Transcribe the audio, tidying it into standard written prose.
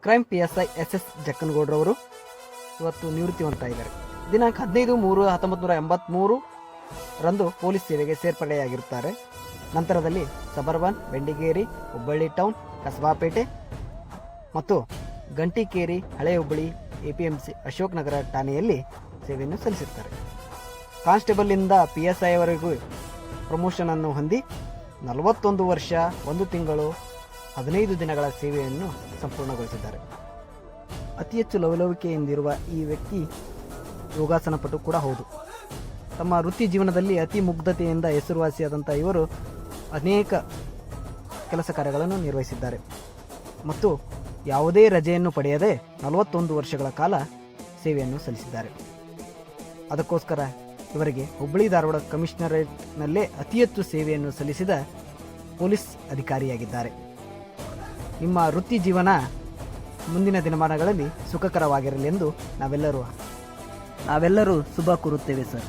Crime PSI SS ಜಕ್ಕನಗೌಡರವರು ಇವತ್ತು ನಿವೃತ್ತಿ ಹೊಂದ್ತಾ ಇದ್ದಾರೆ. ದಿನಾಂಕ 15/3/1983 ರಂದು ಪೊಲೀಸ್ ಸೇವೆಗೆ ಸೇರ್ಪಡೆಯಾಗಿರುತ್ತಾರೆ. ನಂತರದಲ್ಲಿ ಸಬರ್ಬನ್, ಬೆಂಡಿಗೇರಿ, ಹುಬ್ಬಳ್ಳಿ ಟೌನ್, ಕಸಬಾಪೇಟೆ ಮತ್ತು ಗಂಟಿಕೇರಿ, ಹಳೆ ಹುಬ್ಬಳ್ಳಿ, APMC ಅಶೋಕ್ ನಗರ ಠಾಣೆಯಲ್ಲಿ ಸೇವೆಯನ್ನು ಸಲ್ಲಿಸುತ್ತಾರೆ. ಕಾನ್ಸ್ಟೇಬಲ್ನಿಂದ PSI ವರೆಗೂ ಪ್ರಮೋಷನ್ ಅನ್ನು ಹೊಂದಿ 41 ವರ್ಷ 1 ತಿಂಗಳು 15 ದಿನಗಳ ಸೇವೆಯನ್ನು ಸಂಪೂರ್ಣಗೊಳಿಸಿದ್ದಾರೆ. ಅತಿ ಹೆಚ್ಚು ಲವಲವಿಕೆಯಿಂದಿರುವ ಈ ವ್ಯಕ್ತಿ ಯೋಗಾಸನ ಪಟು ಕೂಡ ಹೌದು. ತಮ್ಮ ವೃತ್ತಿ ಜೀವನದಲ್ಲಿ ಅತಿ ಮುಗ್ಧತೆಯಿಂದ ಹೆಸರುವಾಸಿಯಾದಂಥ ಇವರು ಅನೇಕ ಕೆಲಸ ಕಾರ್ಯಗಳನ್ನು ನಿರ್ವಹಿಸಿದ್ದಾರೆ ಮತ್ತು ಯಾವುದೇ ರಜೆಯನ್ನು ಪಡೆಯದೆ 41 ವರ್ಷಗಳ ಕಾಲ ಸೇವೆಯನ್ನು ಸಲ್ಲಿಸಿದ್ದಾರೆ. ಅದಕ್ಕೋಸ್ಕರ ಇವರಿಗೆ ಹುಬ್ಬಳ್ಳಿ ಧಾರವಾಡ ಕಮಿಷನರೇಟ್ನಲ್ಲೇ ಅತಿ ಹೆಚ್ಚು ಸೇವೆಯನ್ನು ಸಲ್ಲಿಸಿದ ಪೊಲೀಸ್ ಅಧಿಕಾರಿಯಾಗಿದ್ದಾರೆ. ನಿಮ್ಮ ವೃತ್ತಿ ಜೀವನ ಮುಂದಿನ ದಿನಮಾನಗಳಲ್ಲಿ ಸುಖಕರವಾಗಿರಲಿ ಎಂದು ನಾವೆಲ್ಲರೂ ಶುಭ ಕೋರುತ್ತೇವೆ ಸರ್.